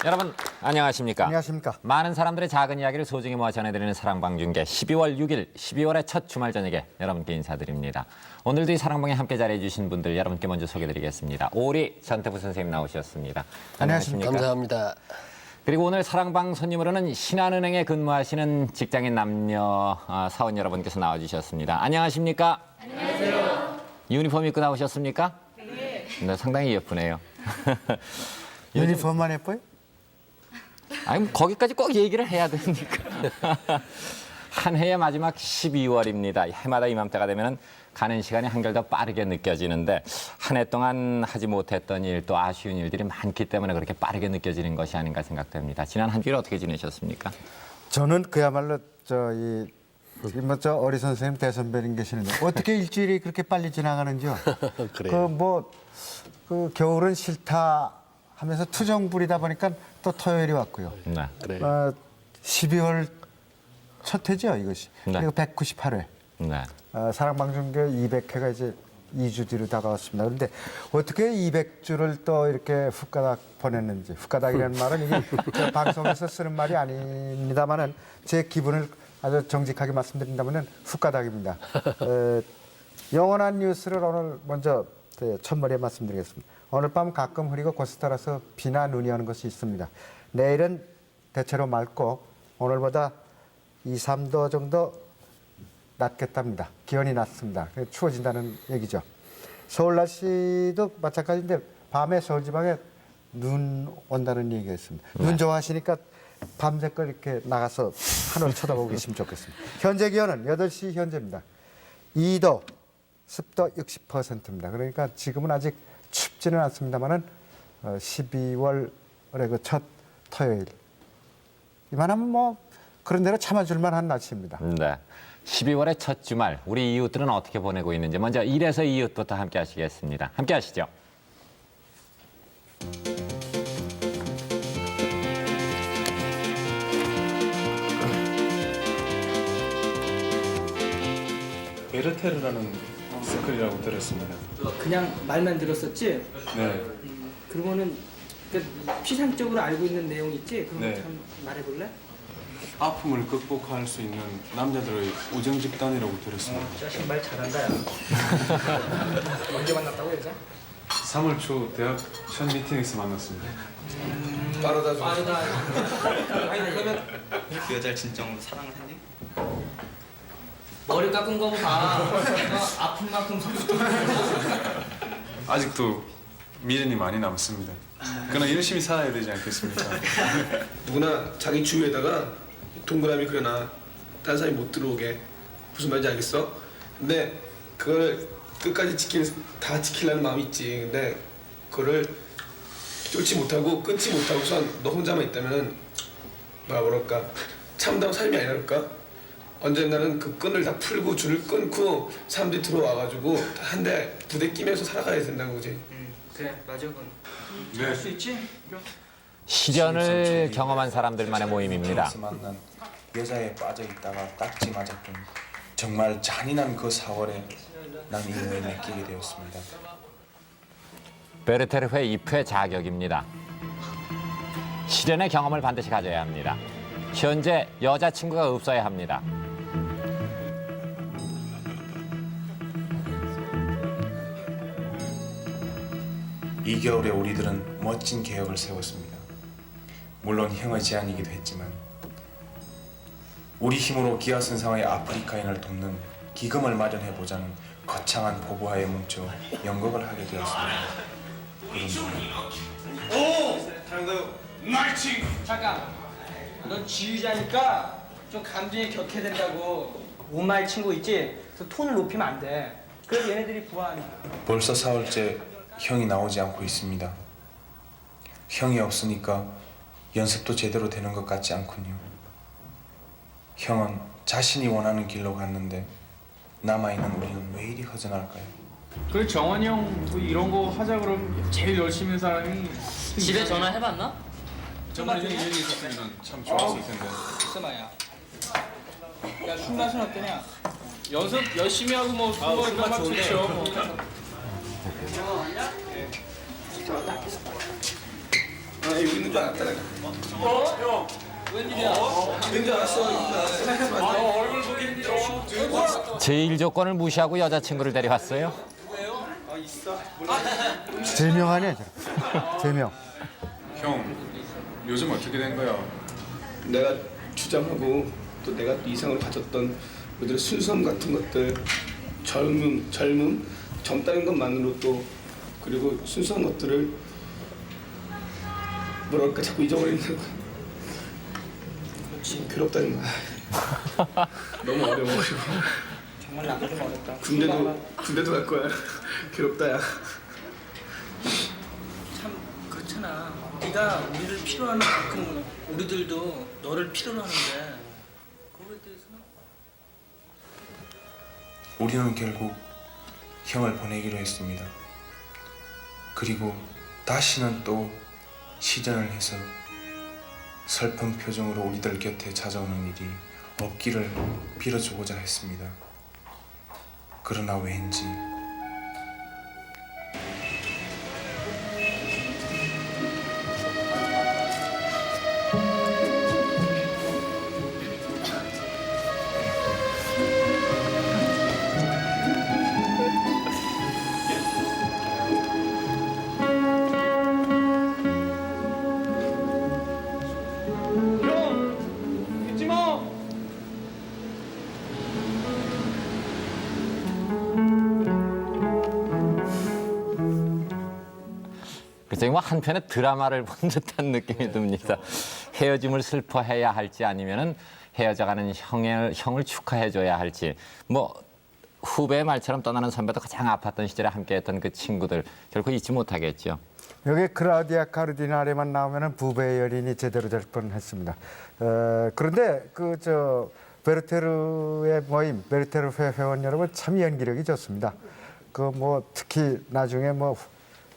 여러분 안녕하십니까? 안녕하십니까? 많은 사람들의 작은 이야기를 소중히 모아 전해드리는 사랑방중계 12월 6일 12월의 첫 주말 저녁에 여러분께 인사드립니다. 오늘도 이 사랑방에 함께 자리해주신 분들 여러분께 먼저 소개드리겠습니다. 오리 전태부 선생님 나오셨습니다. 안녕하십니까? 감사합니다. 그리고 오늘 사랑방 손님으로는 신한은행에 근무하시는 직장인 남녀 사원 여러분께서 나와주셨습니다. 안녕하십니까? 안녕하세요. 유니폼 입고 나오셨습니까? 네. 상당히 예쁘네요. 유니폼만 예뻐요? 아니 뭐 거기까지 꼭 얘기를 해야 됩니까? 한 해의 마지막 12월입니다. 해마다 이맘때가 되면 가는 시간이 한결 더 빠르게 느껴지는데 한 해 동안 하지 못했던 일 또 아쉬운 일들이 많기 때문에 그렇게 빠르게 느껴지는 것이 아닌가 생각됩니다. 지난 한 주일 어떻게 지내셨습니까? 저는 그야말로 저 어리 선생님 대선배님 계시는데 어떻게 일주일이 그렇게 빨리 지나가는지요? 그래요. 그 겨울은 싫다 하면서 투정 부리다 보니까 또 토요일이 왔고요. 네. 그래요. 12월 첫 회죠 이것이. 네. 그리고 198회. 네. 사랑방중계 200회가 이제 2주 뒤로 다가왔습니다. 그런데 어떻게 200주를 또 이렇게 훅가닥 보냈는지. 훅가닥이라는 말은 이게 저 방송에서 쓰는 말이 아닙니다만은 제 기분을 아주 정직하게 말씀드린다면은 훅가닥입니다. 영원한 뉴스를 오늘 먼저 첫머리에 말씀드리겠습니다. 오늘 밤 가끔 흐리고 곳에 따라서 비나 눈이 오는 것이 있습니다. 내일은 대체로 맑고 오늘보다 2, 3도 정도 낮겠답니다. 기온이 낮습니다. 추워진다는 얘기죠. 서울 날씨도 마찬가지인데 밤에 서울 지방에 눈 온다는 얘기가 있습니다. 눈 좋아하시니까 밤새껏 이렇게 나가서 하늘 쳐다보고 계시면 좋겠습니다. 현재 기온은 8시 현재입니다. 2도, 습도 60%입니다. 그러니까 지금은 아직 춥지는 않습니다만은 12월의 그 첫 토요일. 이만하면 뭐 그런 대로 참아줄 만한 날씨입니다. 네. 12월의 첫 주말 우리 이웃들은 어떻게 보내고 있는지 먼저 일에서 이웃부터 함께 하시겠습니다. 함께 하시죠. 베르테르라는 스클이라고 들었습니다. 그냥 말만 들었었지? 네. 그러면은 그 피상적으로 알고 있는 내용 있지? 그럼 네. 참 말해볼래? 아픔을 극복할 수 있는 남자들의 우정 집단이라고 들었습니다. 자식 말 잘한다 야 언제 만났다고 여자? 3월 초 대학 첫 미팅에서 만났습니다. 빠르다 아니 그러면 그 여자를 진정으로 사랑을 했니? 머리 깎은 거 봐. 아픈 만큼 아직도 미련이 많이 남습니다. 그러나 열심히 살아야 되지 않겠습니까? 누구나 자기 주위에다가 동그라미 그려놔. 다른 사람이 못 들어오게. 무슨 말인지 알겠어? 근데 그걸 끝까지 다 지키려는 마음이 있지. 근데 그거를 뚫지 못하고 끊지 못하고선 너 혼자만 있다면은 뭐랄까 참다운 삶이 아니랄까? 언젠가는 그 끈을 다 풀고 줄을 끊고 사람들이 들어와가지고 한 대 부대 끼면서 살아가야 된다는 거지. 그래 맞아 그건 네. 할 수 있지? 시련을 경험한 사람들만의 모임입니다. 에서 만난 여자에 빠져 있다가 딱지 맞았던 정말 잔인한 그 4월에 난 이를 느끼게 되었습니다. 베르테르회 입회 자격입니다. 시련의 경험을 반드시 가져야 합니다. 현재 여자친구가 없어야 합니다. 이 겨울에 우리들은 멋진 계획을 세웠습니다. 물론 형의 제안이기도 했지만 우리 힘으로 기아선상의 아프리카인을 돕는 기금을 마련해보자는 거창한 포부하에 뭉쳐 연극을 하게 되었습니다. 잠깐 너 지휘자니까 좀 감정이 격해야 된다고 우마의 친구 있지? 그 톤을 높이면 안돼 그래서 얘네들이 부하하니까 벌써 4월째 형이 나오지 않고 있습니다. 형이 없으니까 연습도 제대로 되는 것 같지 않군요. 형은 자신이 원하는 길로 갔는데 남아있는 우리는 왜 이리 허전할까요? 그 정원이 형 뭐 이런 거 하자 그러면 제일 열심히 한 사람이 집에 전화해봤나? 정말 여기 있었으면 참 좋았을 텐데. 스마야 야술 맛은 어떠냐? 연습 열심히 하고 뭐 술 먹으니까 막 좋죠. 뭐. 여기 있는 줄 알았다 내가. 형. 웬일이야? 집인 줄 알았어. 제1 조건을 무시하고 여자친구를 데려왔어요. 제명하네. 제명. 형, 요즘 어떻게 된 거야? 내가 주장하고 또 내가 또 이상을 가졌던 그들의 순수함 같은 것들, 젊음, 젊다는 것만으로 또 그리고 순수한 것들을 뭐랄까 자꾸 잊어버린다고. 괴롭다는 말. 너무 어려워. 정말 나도 좀 어렵다. 군대도 갈 거야. 괴롭다야. 참 그렇잖아. 네가 우리를 필요하는 만큼 우리들도 너를 필요로 하는데 그거에 대해서는 우리는 결국 형을 보내기로 했습니다. 그리고 다시는 또 시전을 해서 슬픈 표정으로 우리들 곁에 찾아오는 일이 없기를 빌어주고자 했습니다. 그러나 왠지 글쎄 뭐 한편의 드라마를 본 듯한 느낌이 듭니다. 헤어짐을 슬퍼해야 할지 아니면은 헤어져가는 형을 축하해줘야 할지 뭐 후배의 말처럼 떠나는 선배도 가장 아팠던 시절에 함께했던 그 친구들 결코 잊지 못하겠죠. 여기 클라우디아 카르디나레만 나오면은 부부의 열인이 제대로 될 뻔했습니다. 그런데 베르테르의 모임, 베르테르 회원 여러분 참 연기력이 좋습니다. 그 뭐 특히 나중에 뭐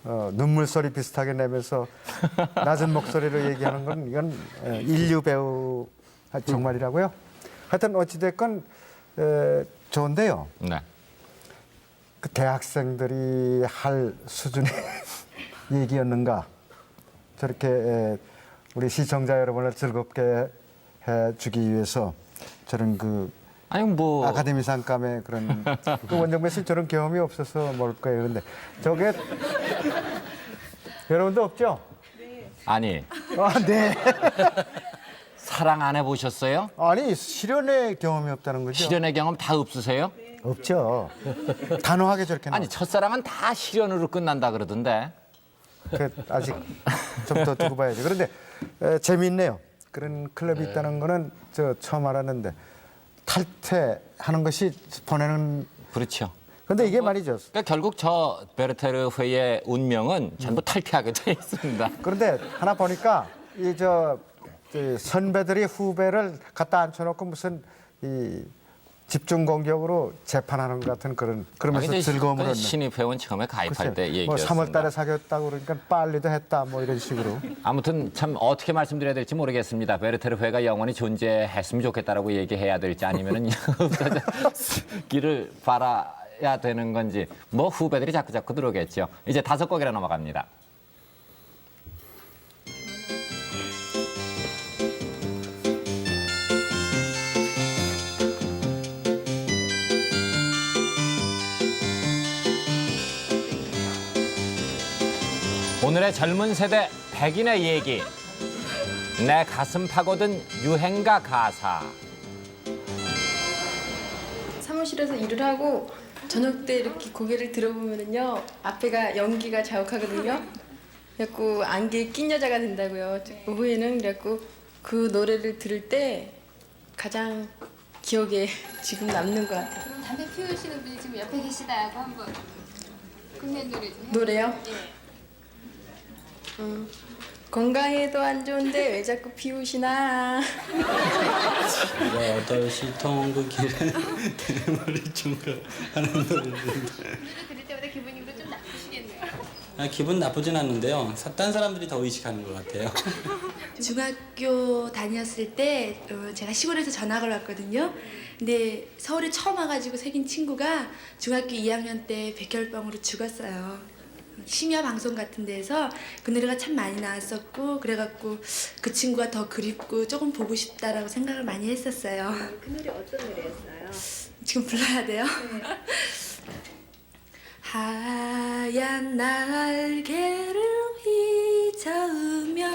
눈물소리 비슷하게 내면서 낮은 목소리로 얘기하는 건 이건 인류 배우 정말이라고요. 하여튼 어찌됐건 좋은데요. 네. 그 대학생들이 할 수준의 얘기였는가. 저렇게 우리 시청자 여러분을 즐겁게 해주기 위해서 저런 아니 뭐 아카데미 상감의 그런 그 원정배 씨 저런 경험이 없어서 모를 거예요. 근데 저게 여러분도 없죠? 아니 아, 네. 사랑 안 해보셨어요? 아니 실연의 경험이 없다는 거죠? 실연의 경험 다 없으세요? 없죠. 단호하게 저렇게 아니 첫사랑은 다 실연으로 끝난다 그러던데. 아직 좀 더 두고 봐야죠. 그런데 재미있네요. 그런 클럽이 있다는 거는 저 처음 알았는데 탈퇴하는 것이 보내는. 그렇죠. 근데 이게 말이죠. 그러니까 결국 저 베르테르 회의 운명은 전부 탈퇴하게 돼 있습니다. 그런데 하나 보니까 선배들이 후배를 갖다 앉혀놓고 무슨 이 집중 공격으로 재판하는 것 같은 그러면서 즐거움을 얻는. 신입 회원 처음에 가입할 때 뭐 얘기였습니다. 3월달에 사귀었다고 그러니까 빨리도 했다 뭐 이런 식으로. 아무튼 참 어떻게 말씀드려야 될지 모르겠습니다. 베르테르 회가 영원히 존재했으면 좋겠다라고 얘기해야 될지 아니면은 길을 바라야 되는 건지 뭐 후배들이 자꾸 들어오겠죠. 이제 5곡이나 넘어갑니다. 오늘의 젊은 세대 백인의 얘기. 내 가슴 파고든 유행가 가사. 사무실에서 일을 하고 저녁 때 이렇게 고개를 들어보면은요 앞에가 연기가 자욱하거든요. 그래갖고 안개에 낀 여자가 된다고요. 오후에는 그래갖고 그 노래를 들을 때 가장 기억에 지금 남는 것 같아요. 그럼 담배 피우시는 분이 지금 옆에 계시다고 한번 국내 노래 좀 해주세요. 노래요? 예. 건강에도 안 좋은데 왜 자꾸 피우시나. 8시 통곡길에 대머리 총각 하는 노래를 노래 들을 때마다 기분이 좀 나쁘시겠네요. 기분 나쁘진 않는데요. 딴 사람들이 더 의식하는 것 같아요. 중학교 다녔을 때 제가 시골에서 전학을 왔거든요. 근데 서울에 처음 와가지고 사귄 친구가 중학교 2학년 때 백혈병으로 죽었어요. 심야 방송 같은 데서 그 노래가 참 많이 나왔었고 그래갖고 그 친구가 더 그립고 조금 보고 싶다라고 생각을 많이 했었어요. 그 노래 어떤 노래였어요? 지금 불러야 돼요? 네. 하얀 날개를 휘저으며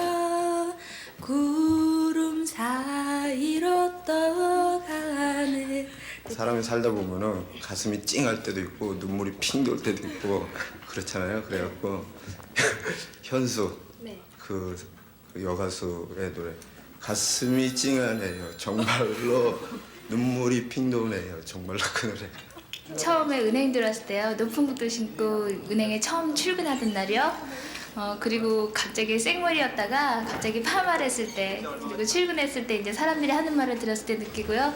구름 사이로 떠가네. 사람이 살다 보면은 가슴이 찡할 때도 있고 눈물이 핑 돌 때도 있고 그렇잖아요. 그래갖고 현수 네. 그 여가수의 노래 가슴이 찡하네요. 정말로 눈물이 핑 도네요. 정말로 그 노래. 처음에 은행 들어왔을 때요. 높은 구두 신고 은행에 처음 출근하던 날이요. 그리고 갑자기 생머리였다가 갑자기 파마를 했을 때, 그리고 출근했을 때 이제 사람들이 하는 말을 들었을 때 느끼고요.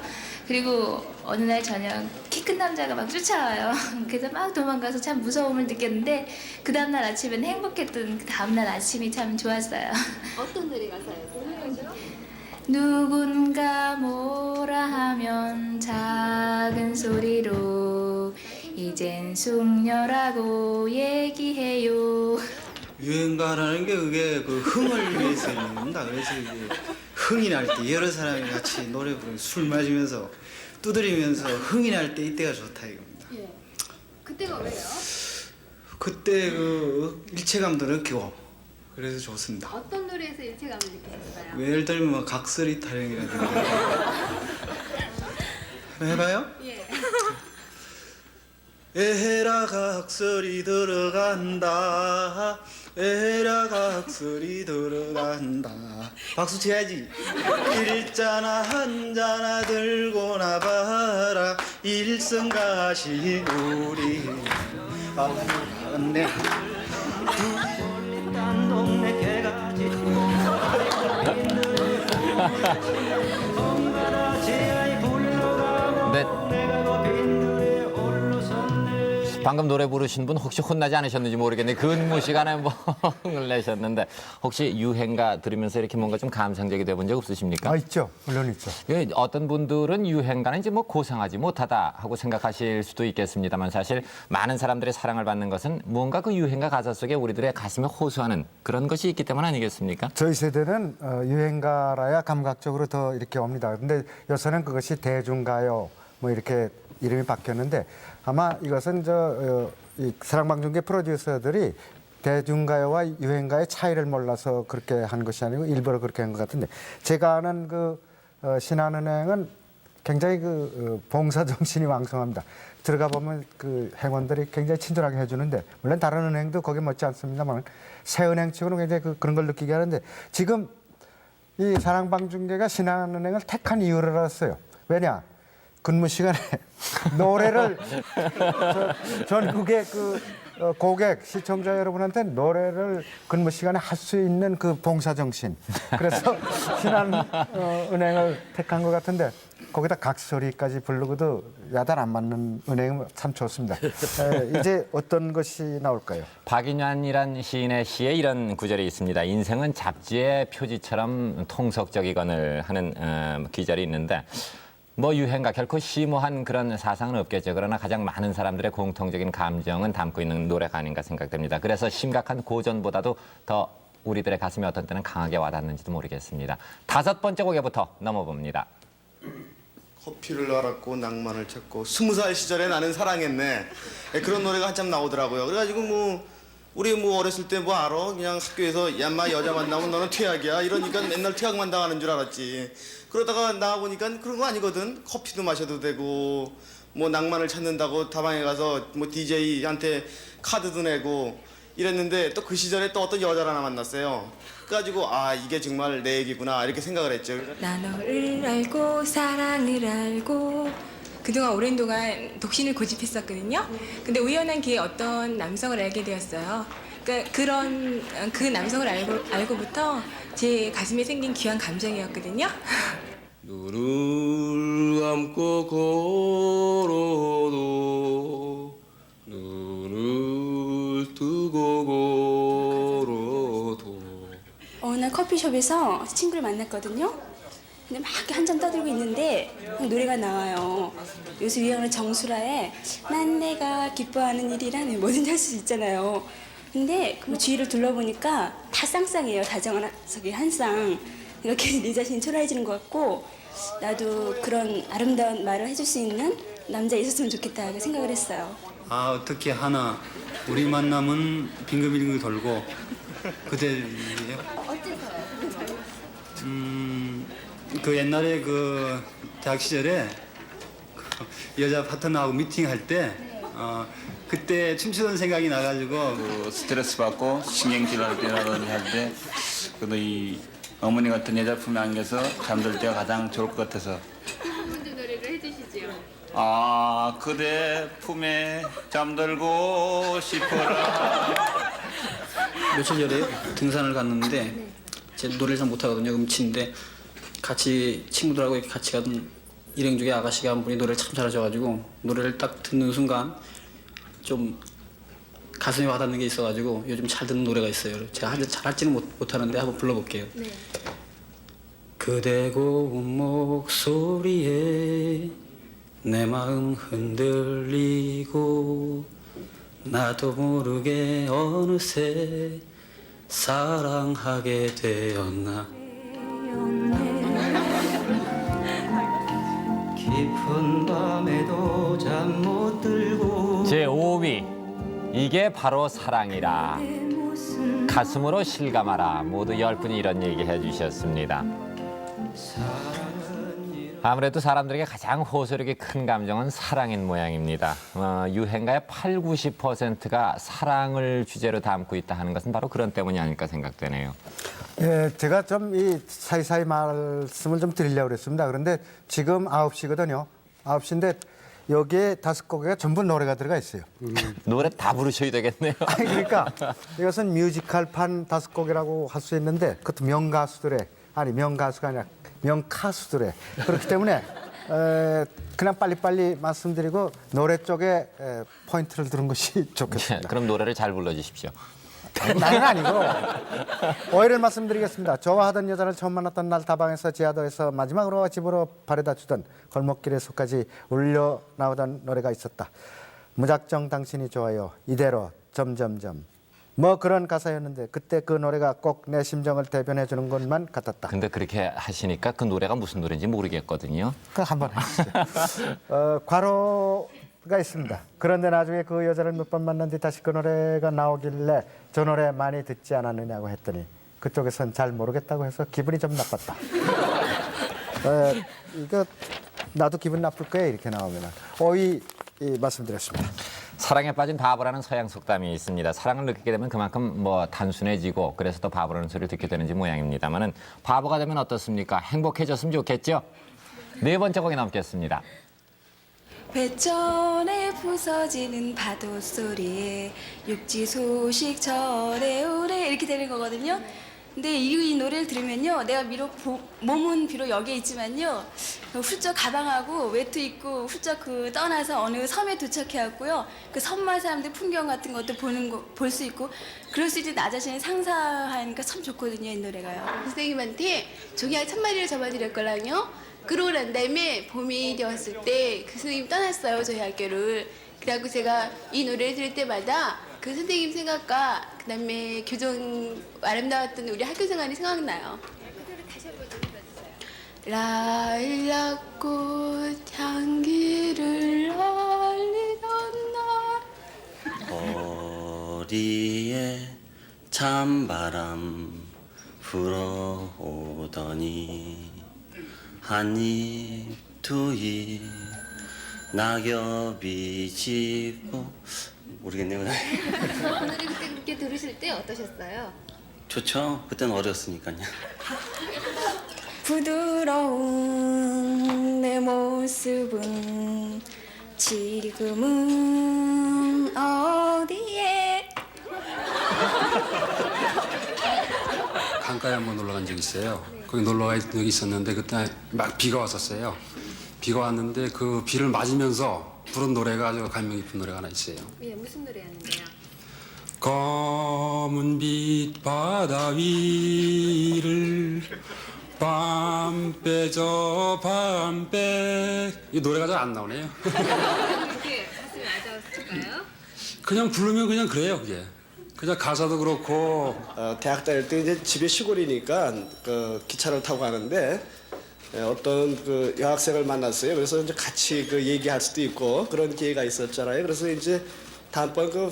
그리고 어느 날 저녁 키 큰 남자가 막 쫓아와요. 그래서 막 도망가서 참 무서움을 느꼈는데 그 다음날 아침엔 행복했던 그 다음날 아침이 참 좋았어요. 어떤 노래 가사예요? 누군가 뭐라 하면 작은 소리로 이젠 숙녀라고 얘기해요. 유행가라는 게 그게 그 흥을 위해서 있는 겁니다. 그래서 이게 흥이 날 때 여러 사람이 같이 노래 부르고 술 마시면서 두드리면서 흥이 날 때 이때가 좋다 이겁니다. 예. 그때가 왜요? 그때 그 일체감도 느끼고 그래서 좋습니다. 어떤 노래에서 일체감을 느끼셨어요? 예를 들면 뭐 각설이 타령이라든가 해봐요? 예. 에헤라 각설이 들어간다 에헤라 각설이 들어간다 박수 쳐야지. 일자나 한자나 들고 나봐라 일성가신 우리 네. 동네 개가지 네. 방금 노래 부르신 분 혹시 혼나지 않으셨는지 모르겠는데 근무 시간에 뭐 흥을 내셨는데 혹시 유행가 들으면서 이렇게 뭔가 좀 감상적이 돼 본 적 없으십니까? 있죠. 물론 있죠. 예, 어떤 분들은 유행가는 이제 뭐 고상하지 못하다 하고 생각하실 수도 있겠습니다만 사실 많은 사람들의 사랑을 받는 것은 무언가 그 유행가 가사 속에 우리들의 가슴에 호소하는 그런 것이 있기 때문 아니겠습니까? 저희 세대는 유행가라야 감각적으로 더 이렇게 옵니다. 근데 요새는 그것이 대중가요 뭐 이렇게 이름이 바뀌었는데 아마 이것은 이 사랑방송계 프로듀서들이 대중가요와 유행가의 차이를 몰라서 그렇게 한 것이 아니고 일부러 그렇게 한 것 같은데 제가 아는 그 신한은행은 굉장히 그 봉사 정신이 왕성합니다. 들어가 보면 그 회원들이 굉장히 친절하게 해주는데 물론 다른 은행도 거기 못지 않습니다만 새은행치고는 굉장히 그런 걸 느끼게 하는데 지금 이 사랑방송계가 신한은행을 택한 이유를 알았어요. 왜냐? 근무 시간에 노래를 전국의 그 고객, 시청자 여러분한테 노래를 근무 시간에 할 수 있는 그 봉사 정신. 그래서 신한은행을 택한 것 같은데 거기다 각설이까지 부르고도 야단 안 맞는 은행은 참 좋습니다. 이제 어떤 것이 나올까요? 박인환이란 시인의 시에 이런 구절이 있습니다. 인생은 잡지의 표지처럼 통속적이건을 하는 기절이 있는데 뭐 유행가 결코 심오한 그런 사상은 없겠죠. 그러나 가장 많은 사람들의 공통적인 감정은 담고 있는 노래가 아닌가 생각됩니다. 그래서 심각한 고전보다도 더 우리들의 가슴에 어떤 때는 강하게 와닿는지도 모르겠습니다. 5번째 곡에부터 넘어봅니다. 커피를 알았고 낭만을 찾고 20살 시절에 나는 사랑했네. 그런 노래가 한참 나오더라고요. 그래가지고 뭐 우리 뭐 어렸을 때 뭐 알아? 그냥 학교에서 야마 여자 만나면 너는 퇴학이야. 이러니까 맨날 퇴학만 당하는 줄 알았지. 그러다가 나와보니까 그런 거 아니거든. 커피도 마셔도 되고 뭐 낭만을 찾는다고 다방에 가서 뭐 DJ한테 카드도 내고 이랬는데 또 그 시절에 또 어떤 여자를 하나 만났어요. 그래가지고 아 이게 정말 내 얘기구나 이렇게 생각을 했죠. 나 너를 알고 사랑을 알고 그동안 오랜 동안 독신을 고집했었거든요. 근데 우연한 기회에 어떤 남성을 알게 되었어요. 그러니까 그 남성을 알고부터 제 가슴에 생긴 귀한 감정이었거든요. 눈을 감고 걸어도 눈을 뜨고 걸어도 어느 날 커피숍에서 친구를 만났거든요. 근데 막 한참 떠들고 있는데 노래가 나와요. 요새 유행하는 정수라의 난 내가 기뻐하는 일이란 뭐든지 할 수 있잖아요. 근데 그 주위를 둘러보니까 다 쌍쌍이에요. 다정한 저기 한 쌍. 이렇게 내 자신이 초라해지는 것 같고 나도 그런 아름다운 말을 해줄 수 있는 남자 있었으면 좋겠다 생각을 했어요. 아 어떻게 하나 우리 만남은 빙글빙글 돌고 그대요. 그 옛날에 그 대학 시절에 그 여자 파트너하고 미팅할 때 그때 춤추던 생각이 나가지고 그 스트레스 받고 신경질환이라든지 할 때 그래도 이 어머니 같은 여자 품에 안겨서 잠들 때가 가장 좋을 것 같아서. 먼저 노래를 해주시죠. 아 그대 품에 잠들고 싶어라. 며칠 전에 등산을 갔는데 제 노래를 잘 못하거든요. 음치인데 같이 친구들하고 이렇게 같이 가던 일행 중에 아가씨가 한 분이 노래를 참 잘하셔가지고 노래를 딱 듣는 순간 좀 가슴에 와닿는 게 있어가지고 요즘 잘 듣는 노래가 있어요. 제가 잘할지는 못하는데 한번 불러볼게요. 네. 그대 고운 목소리에 내 마음 흔들리고 나도 모르게 어느새 사랑하게 되었나. 깊은 밤에도 잠 못 들고 제5위 이게 바로 사랑이라. 가슴으로 실감하라. 모두 10분이 이런 얘기 해주셨습니다. 아무래도 사람들에게 가장 호소력이 큰 감정은 사랑인 모양입니다. 유행가의 80~90%가 사랑을 주제로 담고 있다 하는 것은 바로 그런 때문이 아닐까 생각되네요. 예, 제가 좀 이 사이사이 말씀을 좀 드리려고 그랬습니다. 그런데 지금 9시거든요. 9시인데 여기에 5곡에 전부 노래가 들어가 있어요. 노래 다 부르셔야 되겠네요. 아니, 그러니까 이것은 뮤지컬판 5곡이라고 할 수 있는데 그것도 명가수들의, 아니 명가수가 아니라 명카수들의. 그렇기 때문에 그냥 빨리빨리 말씀드리고 노래 쪽에 포인트를 두는 것이 좋겠습니다. 그럼 노래를 잘 불러주십시오. 나는 아니고 오해를 말씀드리겠습니다. 좋아하던 여자를 처음 만났던 날 다방에서 지하도에서 마지막으로 집으로 바래다 주던 골목길에서까지 울려 나오던 노래가 있었다. 무작정 당신이 좋아요. 이대로 점점점. 뭐 그런 가사였는데 그때 그 노래가 꼭 내 심정을 대변해 주는 것만 같았다. 근데 그렇게 하시니까 그 노래가 무슨 노래인지 모르겠거든요. 그 한번 해주시죠. 과로가 있습니다. 그런데 나중에 그 여자를 몇 번 만난 뒤 다시 그 노래가 나오길래 저 노래 많이 듣지 않았느냐고 했더니 그쪽에선 잘 모르겠다고 해서 기분이 좀 나빴다. 이거 나도 기분 나쁠 거야 이렇게 나오면. 오이 말씀드렸습니다. 사랑에 빠진 바보라는 서양 속담이 있습니다. 사랑을 느끼게 되면 그만큼 뭐 단순해지고 그래서 더 바보라는 소리를 듣게 되는지 모양입니다만은 바보가 되면 어떻습니까? 행복해졌으면 좋겠죠? 4번째 곡이 남겠습니다. 배전에 부서지는 파도 소리에 육지 소식 전해 오래 이렇게 되는 거거든요. 근데 이 노래를 들으면요, 내가 몸은 비록 여기에 있지만요, 훌쩍 가방하고 외투 입고 훌쩍 그 떠나서 어느 섬에 도착해왔고요, 그 섬마을 사람들 풍경 같은 것도 볼 수 있고, 그럴 수 있는 나 자신을 상상하니까 참 좋거든요, 이 노래가요. 선생님한테 종이 한 1000마리를 접어드렸걸랑요. 그러고 난 다음에 봄이 되었을 때 그 선생님 떠났어요, 저희 학교를. 그래갖고 제가 이 노래를 들을 때마다 그 선생님 생각과 그 다음에 교정 아름다웠던 우리 학교 생활이 생각나요. 다시 한번 불러주세요. 라일락꽃 향기를 흘리던 날 거리에 찬바람 불어오더니 한입 두입 낙엽이 지고 모르겠네요. 노래 그때 그렇게 들으실 때 어떠셨어요? 좋죠. 그때는 어렸으니까요. 부드러운 내 모습은 지금은 어디에? 강가에 한번 놀러 간 적이 있어요. 거기 놀러 간 적이 있었는데 그때 막 비가 왔었어요. 비가 왔는데 그 비를 맞으면서 부른 노래가 아주 감명 깊은 노래가 하나 있어요. 예, 무슨 노래였는데요? 검은빛 바다 위를 밤빼저 밤빼. 이 노래가 잘 안 나오네요. 그렇게 가슴이 아자웠을까요? 그냥 부르면 그냥 그래요, 그게. 그냥 가사도 그렇고 대학 다닐 때 이제 집에 시골이니까 그 기차를 타고 가는데 어떤 그 여학생을 만났어요. 그래서 이제 같이 그 얘기할 수도 있고 그런 기회가 있었잖아요. 그래서 이제 다음번 그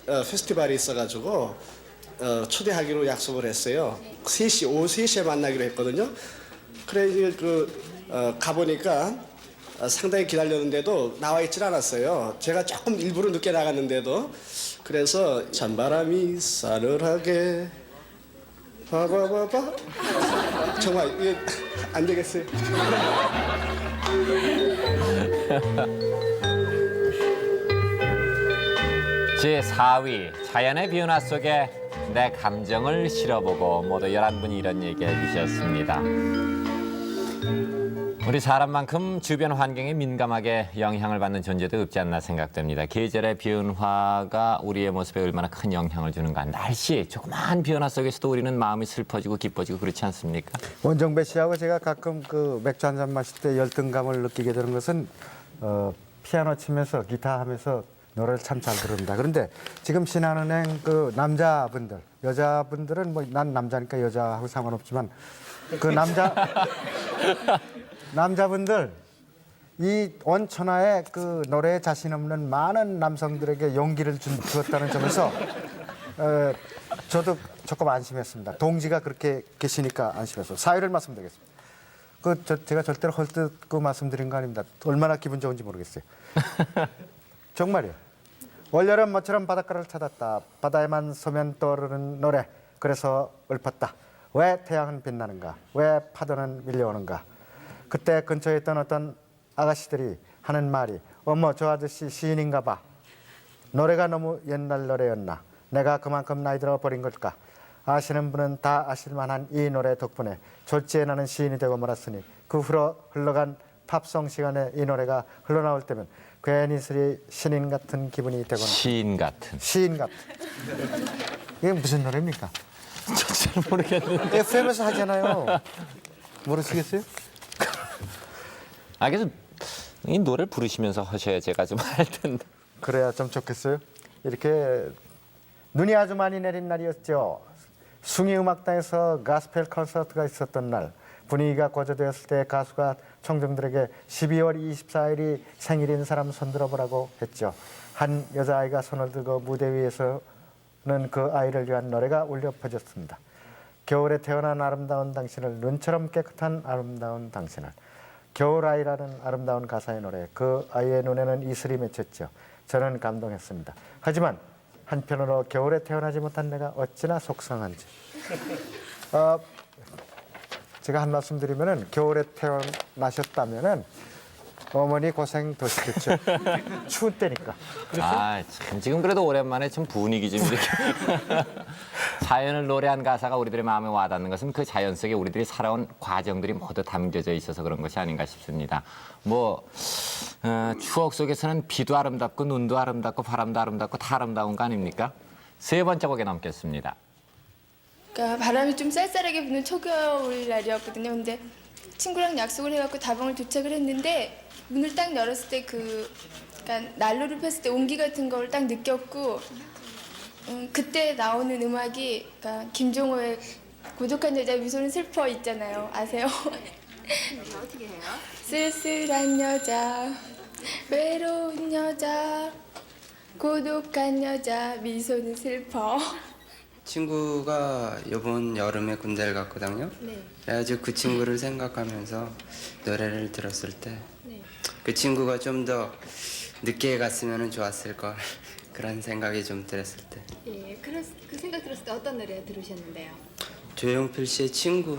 페스티벌이 있어가지고 초대하기로 약속을 했어요. 3시 오후 3시에 만나기로 했거든요. 그래 이제 가보니까 상당히 기다렸는데도 나와 있질 않았어요. 제가 조금 일부러 늦게 나갔는데도 그래서 찬바람이 싸늘하게 봐봐봐봐 정말 이게 안 되겠어요. 제4위 자연의 변화 속에 내 감정을 실어보고 모두 11분이 이런 얘기해 주셨습니다. 우리 사람만큼 주변 환경에 민감하게 영향을 받는 존재도 없지 않나 생각됩니다. 계절의 변화가 우리의 모습에 얼마나 큰 영향을 주는가. 날씨, 조그마한 변화 속에서도 우리는 마음이 슬퍼지고 기뻐지고 그렇지 않습니까? 원정배 씨하고 제가 가끔 그 맥주 한 잔 마실 때 열등감을 느끼게 되는 것은 피아노 치면서 기타 하면서 노래를 참 잘 부릅니다. 그런데 지금 신한은행 그 남자분들, 여자분들은 뭐 난 남자니까 여자하고 상관없지만 그 남자분들 이 원천하에 그 노래에 자신 없는 많은 남성들에게 용기를 주었다는 점에서 저도 조금 안심했습니다. 동지가 그렇게 계시니까 안심해서 사유를 말씀드리겠습니다. 제가 절대로 헐뜯고 말씀드린 거 아닙니다. 얼마나 기분 좋은지 모르겠어요. 정말이요. 올여름 모처럼 바닷가를 찾았다. 바다에만 서면 떠오르는 노래. 그래서 읊었다. 왜 태양은 빛나는가? 왜 파도는 밀려오는가? 그때 근처에 있던 어떤 아가씨들이 하는 말이 어머 저 아저씨 시인인가 봐. 노래가 너무 옛날 노래였나? 내가 그만큼 나이 들어 버린 걸까? 아시는 분은 다 아실 만한 이 노래 덕분에 졸지에 나는 시인이 되고 말았으니 그 후로 흘러간 팝송 시간에 이 노래가 흘러나올 때면 괜히 신인 같은 기분이 되거나 시인 같은. 이게 무슨 노래입니까? 잘 모르겠는데. FM에서 하잖아요. 모르시겠어요? 그래서 이 노래를 부르시면서 하셔야 제가 좀 할 텐데. 그래야 좀 좋겠어요. 이렇게 눈이 아주 많이 내린 날이었죠. 숭이음악당에서 가스펠 콘서트가 있었던 날. 분위기가 고조되었을 때 가수가 청중들에게 12월 24일이 생일인 사람 손들어 보라고 했죠. 한 여자아이가 손을 들고 무대 위에서는 그 아이를 위한 노래가 울려 퍼졌습니다. 겨울에 태어난 아름다운 당신을, 눈처럼 깨끗한 아름다운 당신을. 겨울아이라는 아름다운 가사의 노래, 그 아이의 눈에는 이슬이 맺혔죠. 저는 감동했습니다. 하지만 한편으로 겨울에 태어나지 못한 내가 어찌나 속상한지. 제가 한 말씀 드리면은 겨울에 태어나셨다면은 어머니 고생 더 시켰죠. 추운 때니까. 참 지금 그래도 오랜만에 좀 분위기 좀 이렇게 자연을 노래한 가사가 우리들의 마음에 와닿는 것은 그 자연 속에 우리들이 살아온 과정들이 모두 담겨져 있어서 그런 것이 아닌가 싶습니다. 추억 속에서는 비도 아름답고 눈도 아름답고 바람도 아름답고 다 아름다운 거 아닙니까? 세 번째 곡에 넘겠습니다. 그러니까 바람이 좀 쌀쌀하게 부는 초겨울 날이었거든요. 근데 친구랑 약속을 해갖고 다방을 도착을 했는데 문을 딱 열었을 때 그러니까 난로를 폈을 때 온기 같은 걸 딱 느꼈고 그때 나오는 음악이 그러니까 김종호의 고독한 여자 미소는 슬퍼 있잖아요. 아세요? 어떻게 해요? 쓸쓸한 여자, 외로운 여자, 고독한 여자 미소는 슬퍼. 친구가 이번 여름에 군대를 갔거든요. 네. 그래가지고 그 친구를 생각하면서 노래를 들었을 때 그 친구가 좀 더 늦게 갔으면 좋았을 걸 그런 생각이 좀 들었을 때. 예, 그 생각 들었을 때 어떤 노래 들으셨는데요? 조용필 씨의 친구.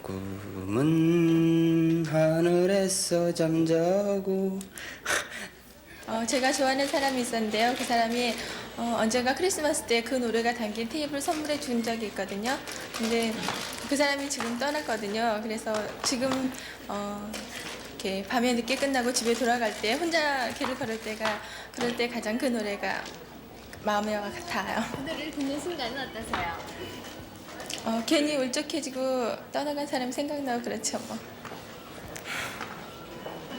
꿈은 하늘에서 잠자고. 제가 좋아하는 사람이 있었는데요. 그 사람이 언젠가 크리스마스 때 그 노래가 담긴 테이프를 선물해 준 적이 있거든요. 근데 그 사람이 지금 떠났거든요. 그래서 지금 이렇게 밤에 늦게 끝나고 집에 돌아갈 때 혼자 길을 그럴 때 가장 그 노래가 마음에 와 같아요. 그 노래를 듣는 순간은 어떠세요? 괜히 울적해지고 떠나간 사람 생각나고 그렇죠 뭐.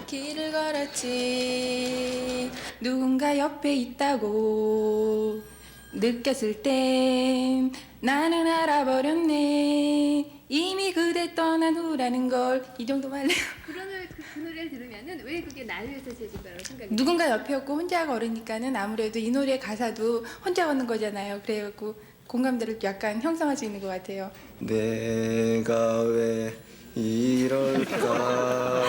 길을 걸었지 누군가 옆에 있다고 느꼈을 땐 나는 알아버렸네 이미 그대 떠난 후라는 걸. 이 정도만 할래요. 그 노래를 들으면은 왜 그게 나를 위해서 지어진 거라고 생각해요? 누군가 옆에 없고 혼자 걸으니까는 아무래도 이 노래 가사도 혼자 걷는 거잖아요. 그래갖고 공감대를 약간 형성할 수 있는 것 같아요. 내가 왜 이럴까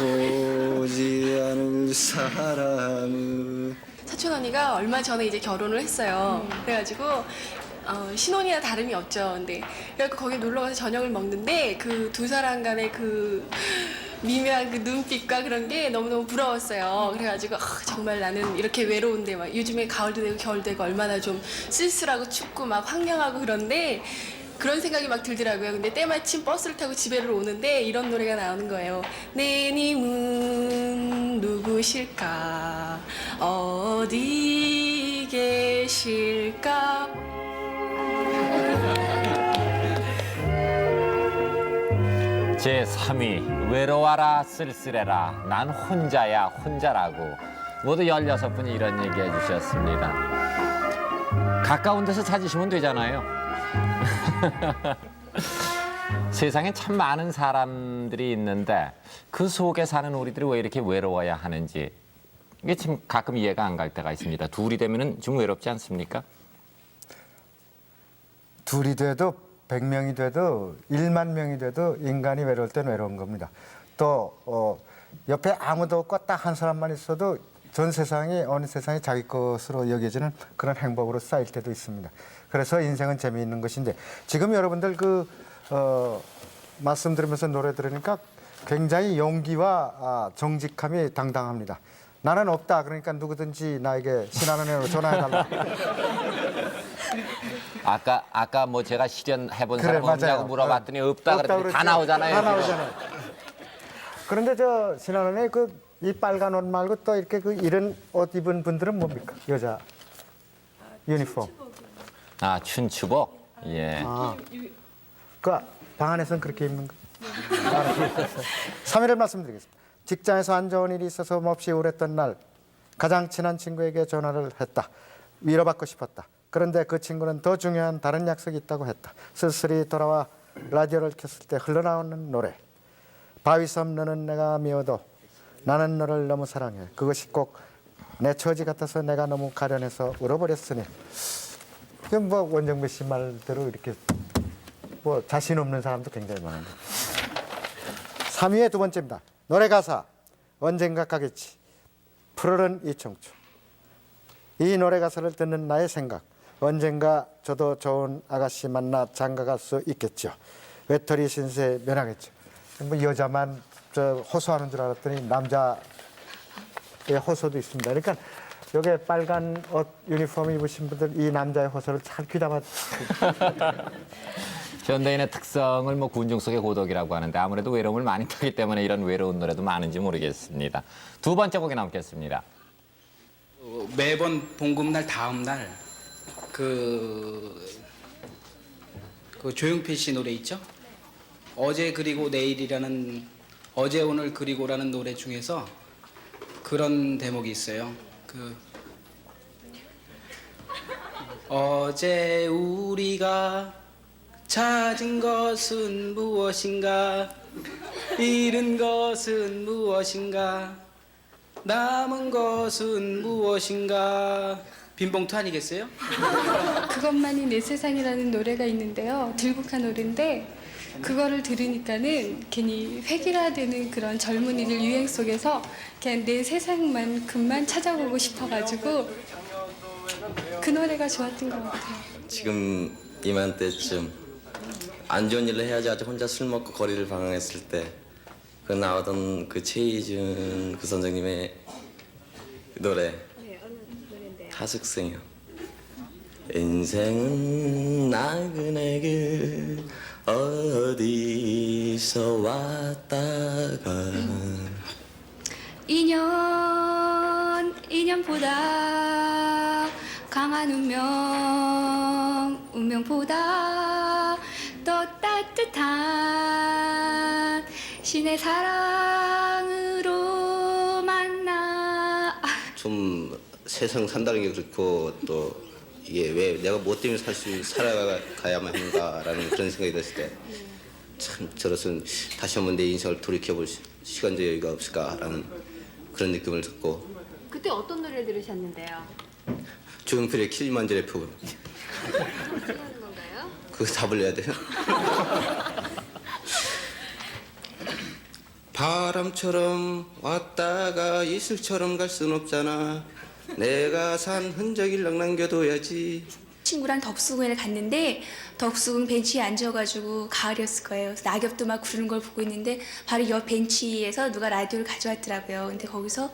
오지 않을 사람은. 사촌 언니가 얼마 전에 이제 결혼을 했어요. 그래가지고 신혼이나 다름이 없죠. 근데 그래갖고 거기 놀러 가서 저녁을 먹는데 그 두 사람 간의 그 미묘한 그 눈빛과 그런 게 너무너무 부러웠어요. 그래가지고 정말 나는 이렇게 외로운데 막 요즘에 가을도 되고 겨울도 되고 얼마나 좀 쓸쓸하고 춥고 막 황량하고 그런데 그런 생각이 막 들더라고요. 근데 때마침 버스를 타고 집에를 오는데 이런 노래가 나오는 거예요. 내 님은 누구실까 어디 계실까. 제3위 외로워라 쓸쓸해라 난 혼자야 혼자라고. 모두 16분이 이런 얘기 해주셨습니다. 가까운 데서 찾으시면 되잖아요. 세상에 참 많은 사람들이 있는데 그 속에 사는 우리들이 왜 이렇게 외로워야 하는지 이게 참 가끔 이해가 안 갈 때가 있습니다. 둘이 되면은 좀 외롭지 않습니까? 둘이 돼도 100명이 돼도 1만 명이 돼도 인간이 외로울 땐 외로운 겁니다. 또 옆에 아무도 없고 딱 한 사람만 있어도 전 세상이 어느 세상이 자기 것으로 여겨지는 그런 행복으로 쌓일 때도 있습니다. 그래서 인생은 재미있는 것인데 지금 여러분들 말씀 들으면서 노래 들으니까 굉장히 용기와 정직함이 당당합니다. 나는 없다. 그러니까 누구든지 나에게 신한은행으로 전화해달라. 아까 뭐 제가 실현해본 그래, 사람 없냐고 맞아요. 물어봤더니 없다 그랬더니 다 그랬지. 나오잖아요. 다 지금. 나오잖아요. 그런데 저 신한은행 이 빨간 옷 말고 또 이렇게 이런 옷 입은 분들은 뭡니까? 여자 유니폼. 아 춘추복. 예. 그 방 안에서는 그렇게 입는 거. 3일을 말씀드리겠습니다. 직장에서 안 좋은 일이 있어서 몹시 우울했던 날 가장 친한 친구에게 전화를 했다. 위로받고 싶었다. 그런데 그 친구는 더 중요한 다른 약속이 있다고 했다. 쓸쓸히 돌아와 라디오를 켰을 때 흘러나오는 노래. 바위섬 너는 내가 미워도 나는 너를 너무 사랑해. 그것이 꼭 내 처지 같아서 내가 너무 가련해서 울어버렸으니. 그럼 뭐 원정배 씨 말대로 이렇게 뭐 자신 없는 사람도 굉장히 많은데. 3위의 두 번째입니다. 노래 가사 언젠가 가겠지. 푸르른 이 청춘. 이 노래 가사를 듣는 나의 생각. 언젠가 저도 좋은 아가씨 만나 장가갈 수 있겠죠. 외톨이 신세 면하겠죠. 뭐 여자만 호소하는 줄 알았더니 남자의 호소도 있습니다. 그러니까 여기 빨간 옷 유니폼 입으신 분들 이 남자의 호소를 잘 귀담아. 현대인의 특성을 뭐 군중 속의 고독이라고 하는데 아무래도 외로움을 많이 타기 때문에 이런 외로운 노래도 많은지 모르겠습니다. 두 번째 곡이 남겠습니다. 매번 봉급날 다음 날 그 조용필 씨 노래 있죠? 어제 그리고 내일이라는 어제 오늘 그리고라는 노래 중에서 그런 대목이 있어요. 어제 우리가 찾은 것은 무엇인가 잃은 것은 무엇인가 남은 것은 무엇인가 빈봉투 아니겠어요? 그것만이 내 세상이라는 노래가 있는데요. 들국화 노래인데 그거를 들으니까는 괜히 획일화되는 그런 젊은이들 유행 속에서 그냥 내 세상만큼만 찾아보고 싶어가지고 그 노래가 좋았던 것 같아요. 지금 이맘때쯤 안 좋은 일을 해야지 아주 혼자 술 먹고 거리를 방황했을 때 그 나오던 그 최희준 그 선생님의 노래 하숙생이요. 인생은 나그네길 어디서 왔다가 인연보다 강한 운명보다 더 따뜻한 신의 사랑으로 만나. 좀 세상 산다는 게 그렇고 또 이게 왜 내가 뭐 때문에 살아가야만 하는가라는 그런 생각이 들었을 때 참 저로서는 다시 한번 내 인생을 돌이켜볼 시간도 여유가 없을까라는 그런 느낌을 듣고 그때 어떤 노래를 들으셨는데요? 조용필의 킬리만자로의 표본 어떻게 하는 건가요? 그 답을 내야 돼요? 바람처럼 왔다가 이슬처럼 갈 순 없잖아. 내가 산 흔적을 남겨둬야지. 친구랑 덕수궁에 갔는데 덕수궁 벤치에 앉아가지고 가을이었을 거예요. 그래서 낙엽도 막 구르는 걸 보고 있는데 바로 옆 벤치에서 누가 라디오를 가져왔더라고요. 근데 거기서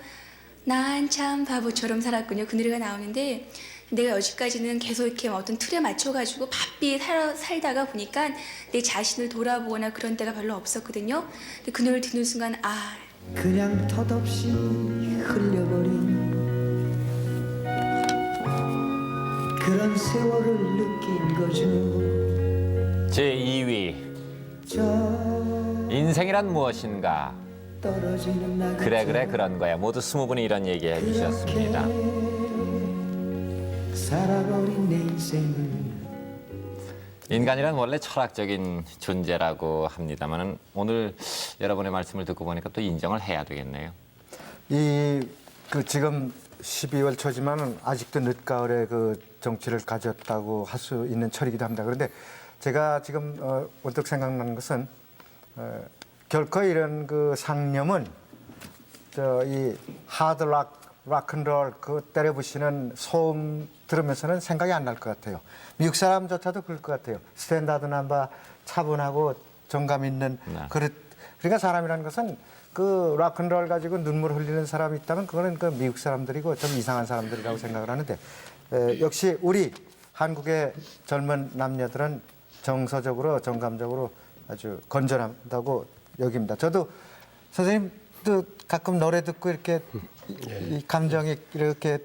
난 참 바보처럼 살았군요. 그 노래가 나오는데 내가 여지까지는 계속 이렇게 어떤 틀에 맞춰가지고 바삐 살다가 보니까 내 자신을 돌아보거나 그런 때가 별로 없었거든요. 근데 그 노래를 듣는 순간 아 그냥 덧없이 흘려버린 그런 세월을 느낀 거죠. 제2위 인생이란 무엇인가? 떨어지는 날 그래 그런 거야. 모두 20분이 이런 얘기 해주셨습니다. 살아버린 내 인생을 인간이란 원래 철학적인 존재라고 합니다만 오늘 여러분의 말씀을 듣고 보니까 또 인정을 해야 되겠네요. 지금 12월 초지만은 아직도 늦가을에 그 정치를 가졌다고 할 수 있는 철이기도 합니다. 그런데 제가 지금 언뜻 생각나는 것은 결코 이런 그 상념은 이 하드락 락앤롤 그 때려부시는 소음 들으면서는 생각이 안 날 것 같아요. 미국 사람조차도 그럴 것 같아요. 스탠다드 남바 차분하고 정감 있는 그러니까 사람이라는 것은 그 락앤롤 가지고 눈물 흘리는 사람이 있다면 그거는 그 미국 사람들이고 좀 이상한 사람들이라고 생각을 하는데 역시 우리 한국의 젊은 남녀들은 정서적으로 정감적으로 아주 건전하다고 여깁니다. 저도 선생님도 가끔 노래 듣고 이렇게 이 감정이 이렇게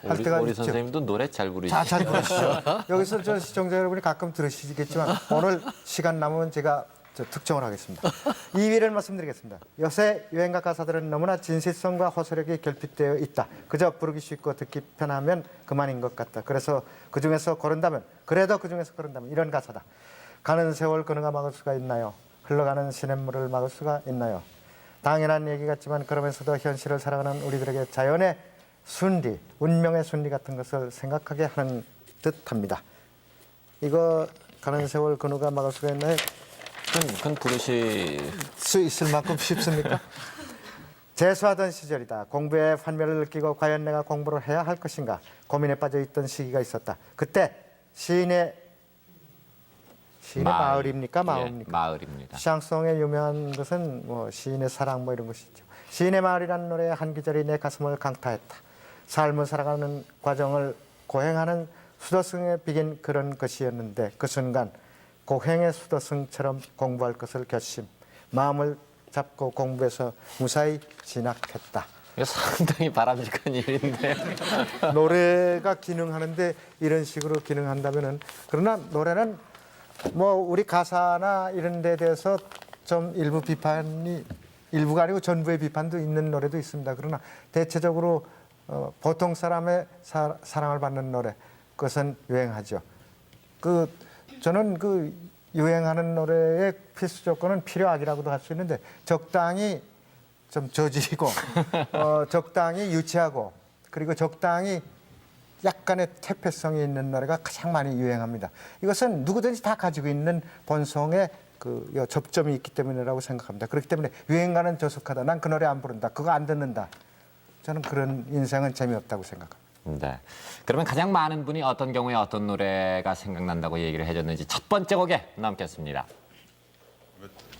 할 때가 우리 있죠. 선생님도 노래 잘 부르시죠. 잘 부르시죠. 여기서 저 시청자 여러분이 가끔 들으시겠지만 오늘 시간 남으면 제가 특정을 하겠습니다. 2위를 말씀드리겠습니다. 요새 유행가 가사들은 너무나 진실성과 호소력이 결핍되어 있다. 그저 부르기 쉽고 듣기 편하면 그만인 것 같다. 그래서 그중에서 고른다면 이런 가사다. 가는 세월 그누가 막을 수가 있나요? 흘러가는 시냇물을 막을 수가 있나요? 당연한 얘기 같지만 그러면서도 현실을 살아가는 우리들에게 자연의 순리, 운명의 순리 같은 것을 생각하게 하는 듯합니다. 이거 가는 세월 그누가 막을 수가 있나요? 그건 부르실 수 있을 만큼 쉽습니까? 재수하던 시절이다. 공부에 환멸을 느끼고 과연 내가 공부를 해야 할 것인가 고민에 빠져 있던 시기가 있었다. 그때 시인의 마을입니까? 마을입니까? 마을입니다. 샹송의 유명한 것은 뭐 시인의 사랑 뭐 이런 것이죠. 시인의 마을이라는 노래의 한 구절이 내 가슴을 강타했다. 삶을 살아가는 과정을 고행하는 수도승에 비긴 그런 것이었는데 그 순간 고행의 수도승처럼 공부할 것을 결심. 마음을 잡고 공부해서 무사히 진학했다. 이거 상당히 바람직한 일인데 노래가 기능하는데 이런 식으로 기능한다면은 그러나 노래는 뭐 우리 가사나 이런 데 대해서 좀 일부 비판이 일부가 아니고 전부의 비판도 있는 노래도 있습니다. 그러나 대체적으로 보통 사람의 사랑을 받는 노래 그것은 유행하죠. 저는 그 유행하는 노래의 필수 조건은 필요악이라고도 할 수 있는데 적당히 좀 저질이고 적당히 유치하고 그리고 적당히 약간의 퇴폐성이 있는 노래가 가장 많이 유행합니다. 이것은 누구든지 다 가지고 있는 본성의 그 접점이 있기 때문이라고 생각합니다. 그렇기 때문에 유행가는 저속하다. 난 그 노래 안 부른다. 그거 안 듣는다. 저는 그런 인생은 재미없다고 생각합니다. 네. 그러면 가장 많은 분이 어떤 경우에 어떤 노래가 생각난다고 얘기를 해줬는지 첫 번째 곡에 넘겠습니다.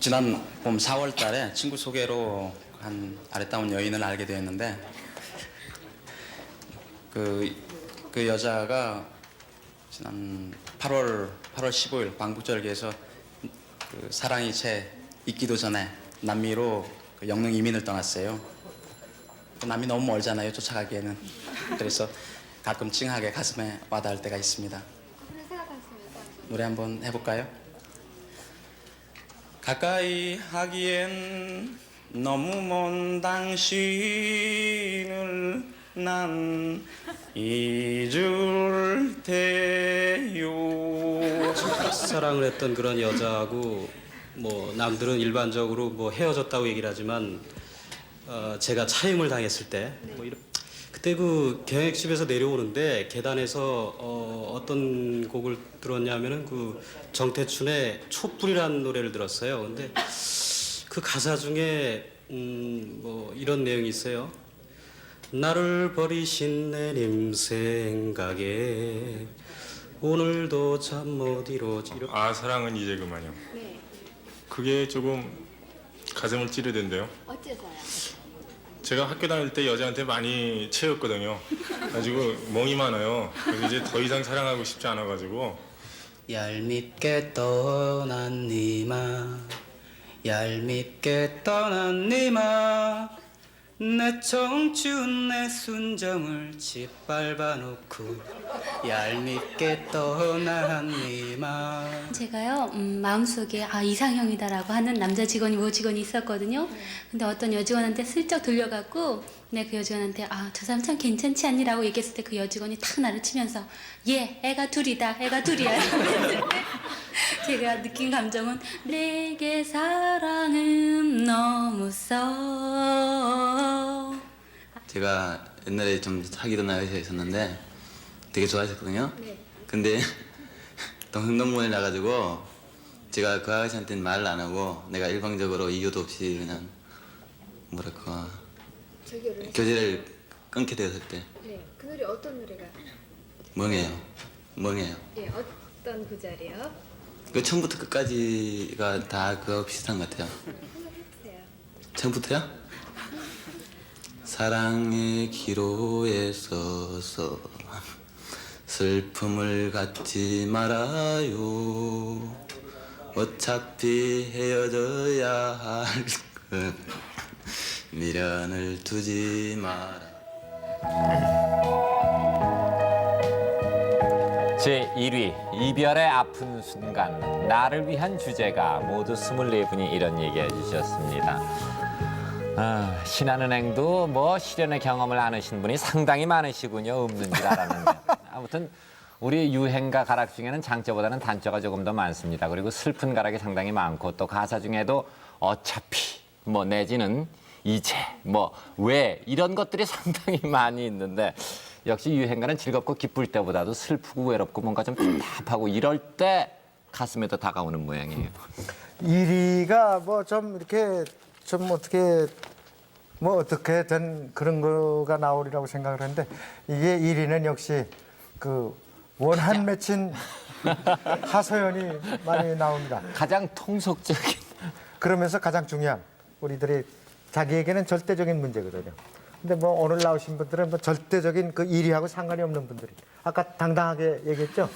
지난 봄 4월 달에 친구 소개로 한 아름다운 여인을 알게 되었는데 그 여자가 지난 8월 15일 광복절기에서 그 사랑이 채 있기도 전에 남미로 그 영능 이민을 떠났어요. 남이 너무 멀잖아요, 쫓아가기에는. 그래서 가끔 찡하게 가슴에 와닿을 때가 있습니다. 노래 한번 해볼까요? 가까이 하기엔 너무 먼 당신을 난 잊을 테요. 사랑을 했던 그런 여자하고 뭐 남들은 일반적으로 뭐 헤어졌다고 얘기를 하지만 제가 차임을 당했을 때 뭐 그때 그 경액집에서 내려오는데 계단에서 어떤 곡을 들었냐면은 그 정태춘의 촛불이라는 노래를 들었어요. 근데 그 가사 중에 뭐 이런 내용이 있어요. 나를 버리신 내님 생각에 오늘도 잠 못 이루지. 아 사랑은 이제 그만요. 네. 그게 조금 가슴을 찌르던데요. 어째서요? 제가 학교 다닐 때 여자한테 많이 채였거든요. 가지고 멍이 많아요. 그래서 이제 더 이상 사랑하고 싶지 않아가지고. 얄밉게 떠난 니마 얄밉게 떠난 니마 내 청춘 내 순정을 짓밟아 놓고 얄밉게 떠난 니마. 제가요 마음속에 이상형이다라고 하는 남자 직원이 여직원이 있었거든요. 근데 어떤 여직원한테 슬쩍 들려갖고 내 그 여직원한테 저 사람 참 괜찮지 않니라고 얘기했을 때 그 여직원이 탁 나를 치면서 애가 둘이다 애가 둘이야 했을 때 제가 느낀 감정은 내게 사랑은 너무 써. 제가 옛날에 좀 사귀던 아저씨가 있었는데 되게 좋아했었거든요. 네. 근데 동성동문에 나가지고 제가 그 아저씨한테는 말을 안 하고 내가 일방적으로 이유도 없이 그냥 뭐랄까 저기를 교제를 끊게 되었을 때 네. 그 노래 어떤 노래가? 멍해요. 예, 어떤 구절이요? 그 처음부터 끝까지가 다 그거 비슷한 것 같아요. 해보세요. 처음부터요? 사랑의 기로에 서서 슬픔을 갖지 말아요. 어차피 헤어져야 할 것 미련을 두지 마라. 제1위 이별의 아픈 순간 나를 위한 주제가 모두 24분이 이런 얘기해 주셨습니다. 신한은행도 뭐 실연의 경험을 나누신 분이 상당히 많으시군요. 없는 줄 알았는데. 아무튼 우리 유행가 가락 중에는 장자보다는 단자가 조금 더 많습니다. 그리고 슬픈 가락이 상당히 많고 또 가사 중에도 어차피 뭐 내지는 이제 뭐 왜 이런 것들이 상당히 많이 있는데 역시 유행가는 즐겁고 기쁠 때보다도 슬프고 외롭고 뭔가 좀 답답하고 이럴 때 가슴에 더 다가오는 모양이에요. 1위가 뭐 좀 이렇게 좀 어떻게 된 그런 거가 나오리라고 생각을 했는데 이게 1위는 역시 그 원한 맺힌 하소연이 많이 나옵니다. 가장 통속적인. 그러면서 가장 중요한 우리들이 자기에게는 절대적인 문제거든요. 근데 뭐 오늘 나오신 분들은 뭐 절대적인 그 1위하고 상관이 없는 분들이 아까 당당하게 얘기했죠.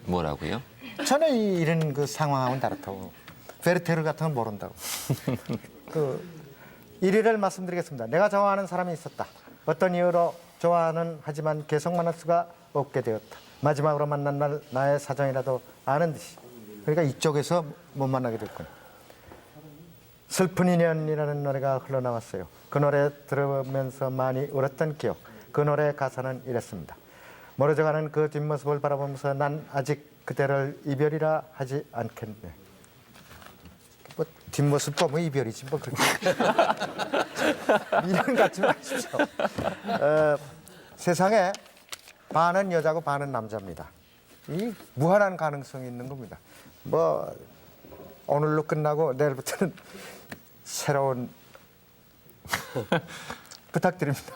뭐라고요? 저는 이런 그 상황하고는 다르다고. 베르테르 같은 건 모른다고. 그 1위를 말씀드리겠습니다. 내가 좋아하는 사람이 있었다. 어떤 이유로 좋아하는 하지만 계속 만날 수가 없게 되었다. 마지막으로 만난 날 나의 사정이라도 아는 듯이. 그러니까 이쪽에서 못 만나게 됐군. 슬픈 인연이라는 노래가 흘러나왔어요. 그 노래 들으면서 많이 울었던 기억. 그 노래 가사는 이랬습니다. 멀어져가는 그 뒷모습을 바라보면서 난 아직 그대를 이별이라 하지 않겠네. 뭐 뒷모습 보면 이별이지 뭐 그렇게. 미련 갖지 마십시오. 세상에 반은 여자고 반은 남자입니다. 이 무한한 가능성이 있는 겁니다. 뭐 오늘로 끝나고 내일부터는 새로운 부탁드립니다.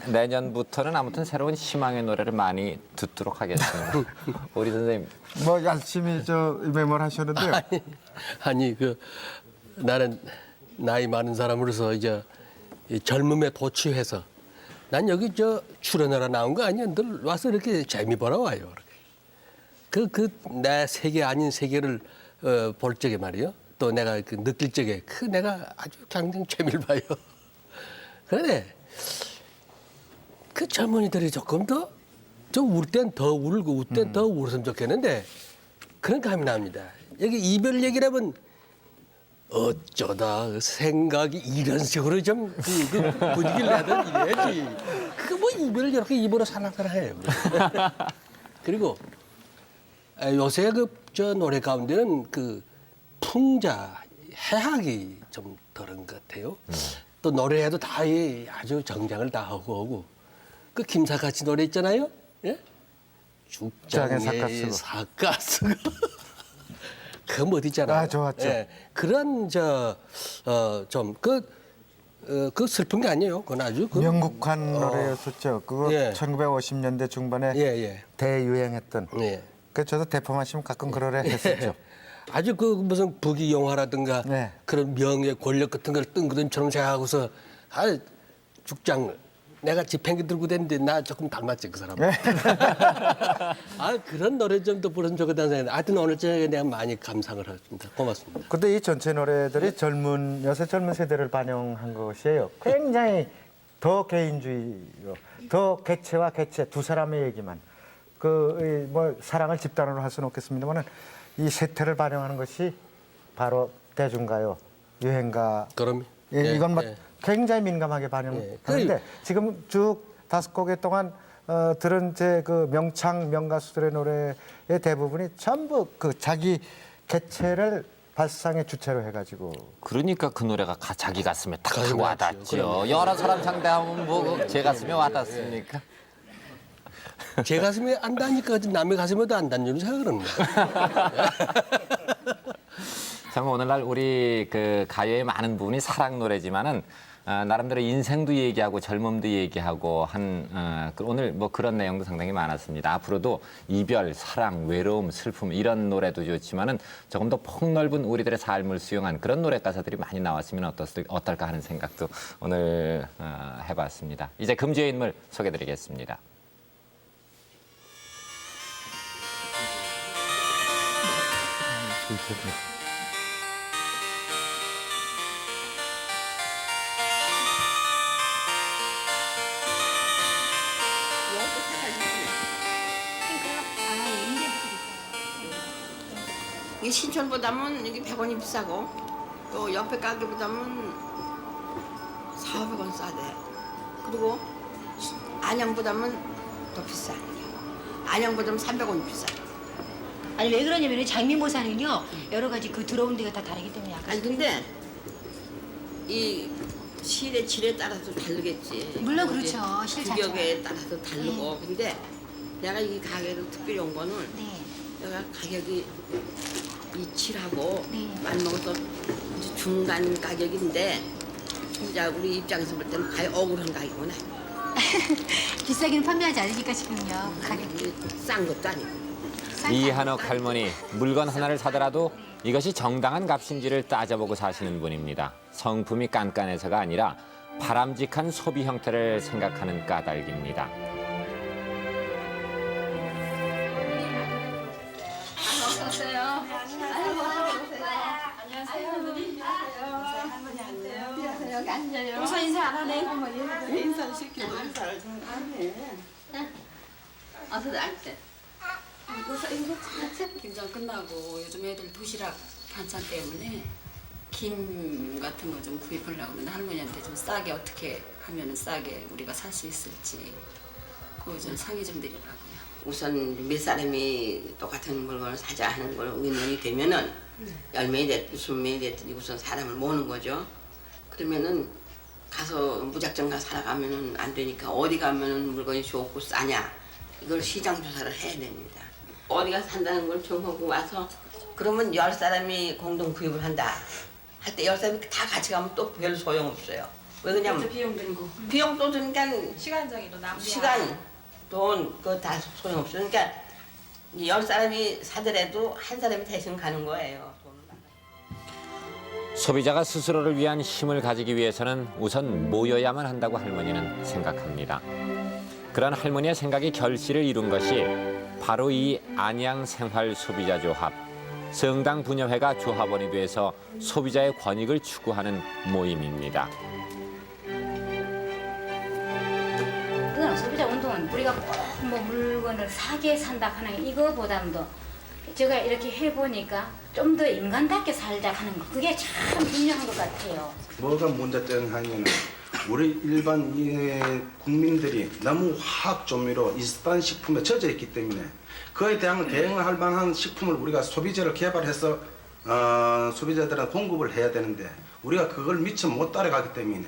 내년부터는 아무튼 새로운 희망의 노래를 많이 듣도록 하겠습니다. 우리 선생님. 뭐 열심히 메모를 하셨는데요. 아니 나는 나이 많은 사람으로서 이제 이 젊음에 도취해서 난 여기 출연하러 나온 거 아니야. 늘 와서 이렇게 재미 보러 와요. 내 세계 아닌 세계를 볼 적에 말이요. 또 내가 느낄 적에 내가 아주 굉장히 재미를 봐요. 그런데 그 젊은이들이 조금 더 좀 울 땐 더 울고 울 땐 더 울었으면 좋겠는데 그런 감이 납니다. 여기 이별 얘기라면 어쩌다 생각이 이런 식으로 좀 그 분위기를 내든 이래야지. 그 뭐 입을 이렇게 입으로 살랑살랑 해요. 그리고 요새 그 저 노래 가운데는 그 풍자, 해학이 좀 덜한 것 같아요. 또 노래에도 다 아주 정장을 다 하고 그 김사카치 노래 있잖아요. 예? 죽장의 사가수가 그 뭐 있잖아요. 아, 좋았죠. 예, 그런 그 슬픈 게 아니에요. 그건 아주 명국한 노래였었죠. 그거 예. 1950년대 중반에 대유행했던. 그 저도 대포마시면 가끔 그러려 했었죠. 아주 그 무슨 북이 영화라든가 그런 명예 권력 같은 걸 뜬구름처럼 생각하고서 죽장 내가 지팽이 들고 다니는데 나 조금 닮았지 그 사람. 그런 노래 좀 더 부르면 좋겠다는 생각이 하여튼 오늘 저녁에 내가 많이 감상을 했습니다. 고맙습니다. 근데 이 전체 노래들이 요새 젊은 세대를 반영한 것이에요. 굉장히 더 개인주의로, 더 개체와 개체 두 사람의 얘기만. 뭐 사랑을 집단으로 할 수는 없겠습니다만은 이 세태를 반영하는 것이 바로 대중가요, 유행가. 그럼 이건 막 굉장히 민감하게 반영하는데 지금 쭉 5곡 동안 들은 제 그 명창 명가수들의 노래의 대부분이 전부 그 자기 개체를 발상의 주체로 해가지고. 그러니까 그 노래가 자기 가슴에 딱 하고 와닿죠. 여러 사람 상대하면 뭐 제 가슴에 와닿습니까? 제 가슴에 안 닿으니까 남의 가슴에도 안 닿는 생각을 합니다. 참 오늘날 우리 그 가요의 많은 부분이 사랑 노래지만은 나름대로 인생도 얘기하고 젊음도 얘기하고 한 오늘 뭐 그런 내용도 상당히 많았습니다. 앞으로도 이별, 사랑, 외로움, 슬픔 이런 노래도 좋지만은 조금 더 폭넓은 우리들의 삶을 수용한 그런 노래 가사들이 많이 나왔으면 어떨까 하는 생각도 오늘 해봤습니다. 이제 금주의 인물 소개드리겠습니다. 이 신촌보다는 이게 100원이 비싸고 또 옆에 가게보다는 400원 싸대. 그리고 안양보다는 더 비싸. 안양보다는 300원이 비싸. 아니 왜 그러냐면 장미모사는요 여러 가지 그 들어온 데가 다 다르기 때문에 약간. 아니 근데 이 실의 질에 따라서 다르겠지. 물론 그렇죠. 실 자체가. 규격에 따라서 다르고. 근데 내가 이 가게를 특별히 온 거는 내가 가격이 이 칠하고 말먹어서 중간 가격인데 진짜 우리 입장에서 볼 때는 과연 억울한 가격이구나. 비싸기는 판매하지 않으니까 지금요. 가격이 싼 것도 아니고. 이한옥 할머니 물건 하나를 사더라도 이것이 정당한 값인지를 따져보고 사시는 분입니다. 성품이 깐깐해서가 아니라 바람직한 소비 형태를 생각하는 까닭입니다. 어서 오세요. 아이고 어서 오세요. 안녕하세요. 할머니. 할머니 앉아요. 안녕하세요. 여기 앉아요. 동서 인사 안 하네. 인사를 시켜도 인사를 잘 안 해. 어서 앉자. 김장 끝나고 요즘 애들 도시락 반찬 때문에 김 같은 거 좀 구입하려고 하는데 할머니한테 좀 싸게 어떻게 하면 싸게 우리가 살 수 있을지 그거 좀 상의 좀 드리려고요. 우선 몇 사람이 똑같은 물건을 사자 하는 걸 의논이 되면은 10명이 됐든 20명이 됐든 우선 사람을 모으는 거죠. 그러면은 가서 무작정 가서 살아가면은 안 되니까 어디 가면은 물건이 좋고 싸냐 이걸 시장 조사를 해야 됩니다. 어디 가서 산다는 걸 정하고 와서 그러면 10사람이 공동 구입을 한다 할 때 10사람이 다 같이 가면 또 별 소용없어요. 왜 그러냐면 비용 들고. 비용도 드니까 시간적으로 낭비. 시간, 돈 그거 다 소용없어요. 그러니까 10사람이 사더라도 한 사람이 대신 가는 거예요. 소비자가 스스로를 위한 힘을 가지기 위해서는 우선 모여야만 한다고 할머니는 생각합니다. 그런 할머니의 생각이 결실을 이룬 것이 바로 이 안양생활소비자조합, 성당 분여회가 조합원이 돼서 소비자의 권익을 추구하는 모임입니다. 그건 소비자 운동은 우리가 꼭 뭐 물건을 사게 산다 하는 이거보다도 제가 이렇게 해보니까 좀 더 인간답게 살자 하는 거 그게 참 중요한 것 같아요. 뭐가 문제점 하냐면 우리 일반 국민들이 너무 화학 조미료 이스탄 식품에 젖어 있기 때문에 그에 대한 대응을 할 만한 식품을 우리가 소비재를 개발해서 소비자들한테 공급을 해야 되는데 우리가 그걸 미처 못 따라가기 때문에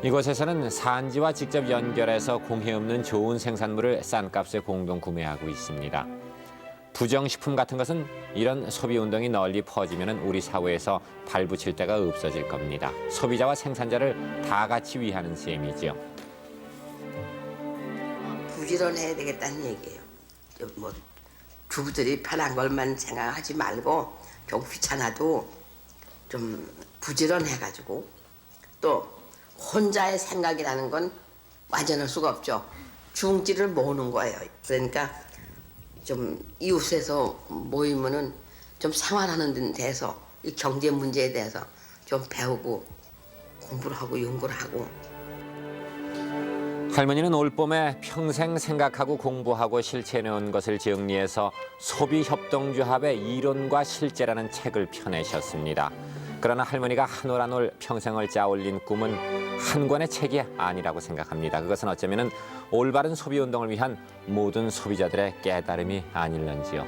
이곳에서는 산지와 직접 연결해서 공해 없는 좋은 생산물을 싼 값에 공동 구매하고 있습니다. 부정식품 같은 것은 이런 소비운동이 널리 퍼지면 우리 사회에서 발붙일 데가 없어질 겁니다. 소비자와 생산자를 다 같이 위하는 셈이죠. 부지런해야 되겠다는 얘기예요. 뭐 주부들이 편한 것만 생각하지 말고 좀 귀찮아도 좀 부지런해가지고 또 혼자의 생각이라는 건 완전할 수가 없죠. 중지를 모으는 거예요. 그러니까 좀 이웃에서 모이면은 좀 생활하는 데서 이 경제 문제에 대해서 좀 배우고 공부를 하고 연구를 하고. 할머니는 올 봄에 평생 생각하고 공부하고 실천해온 것을 정리해서 소비협동조합의 이론과 실제라는 책을 펴내셨습니다. 그러나 할머니가 한 올 한 올 평생을 짜올린 꿈은 한 권의 책이 아니라고 생각합니다. 그것은 어쩌면 올바른 소비운동을 위한 모든 소비자들의 깨달음이 아닐런지요.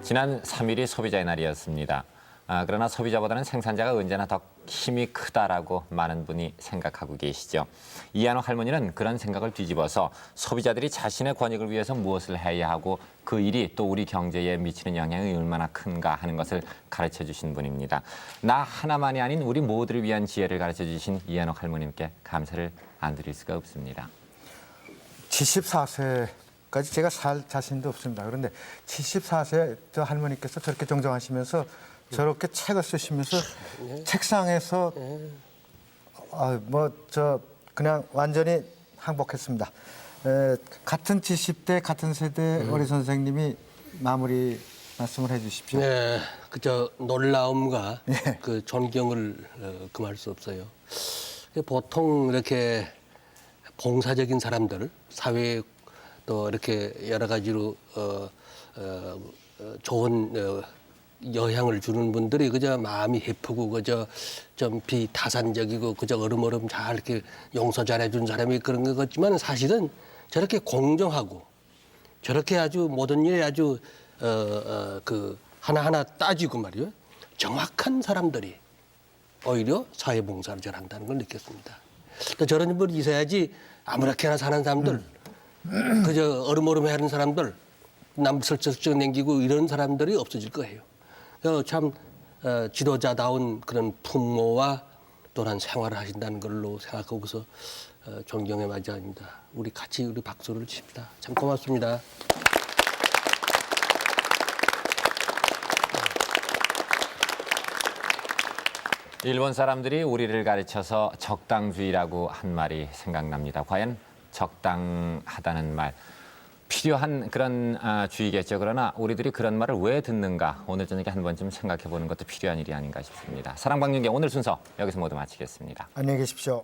지난 3일이 소비자의 날이었습니다. 그러나 소비자보다는 생산자가 언제나 더 힘이 크다라고 많은 분이 생각하고 계시죠. 이한옥 할머니는 그런 생각을 뒤집어서 소비자들이 자신의 권익을 위해서 무엇을 해야 하고 그 일이 또 우리 경제에 미치는 영향이 얼마나 큰가 하는 것을 가르쳐 주신 분입니다. 나 하나만이 아닌 우리 모두를 위한 지혜를 가르쳐 주신 이한옥 할머님께 감사를 안 드릴 수가 없습니다. 74세까지 제가 살 자신도 없습니다. 그런데 74세 저 할머니께서 저렇게 정정하시면서 저렇게 책을 쓰시면서 책상에서 그냥 완전히 항복했습니다. 같은 70대 같은 세대 어리 선생님이 마무리 말씀을 해주십시오. 네, 그저 놀라움과 그 존경을 금할 수 없어요. 보통 이렇게 봉사적인 사람들, 사회에 또 이렇게 여러 가지로 좋은 영향을 주는 분들이 그저 마음이 예쁘고 그저 좀 비타산적이고 그저 어름어름 잘 이렇게 용서 잘해준 사람이 그런 것 같지만 사실은 저렇게 공정하고 저렇게 아주 모든 일에 아주 그 하나하나 따지고 말이요 정확한 사람들이 오히려 사회봉사를 잘한다는 걸 느꼈습니다. 또 저런 분이 있어야지 아무렇게나 사는 사람들 그저 어름어름해하는 사람들 남 슬쩍슬쩍 남기고 이런 사람들이 없어질 거예요. 참 지도자다운 그런 풍모와 또한 생활을 하신다는 걸로 생각하고 그래서 존경의 마지막입니다. 우리 같이 우리 박수를 칩시다. 참 고맙습니다. 일본 사람들이 우리를 가르쳐서 적당주의라고 한 말이 생각납니다. 과연 적당하다는 말. 필요한 그런 주의겠죠. 그러나 우리들이 그런 말을 왜 듣는가 오늘 저녁에 한 번쯤 생각해 보는 것도 필요한 일이 아닌가 싶습니다. 사랑방송계 오늘 순서 여기서 모두 마치겠습니다. 안녕히 계십시오.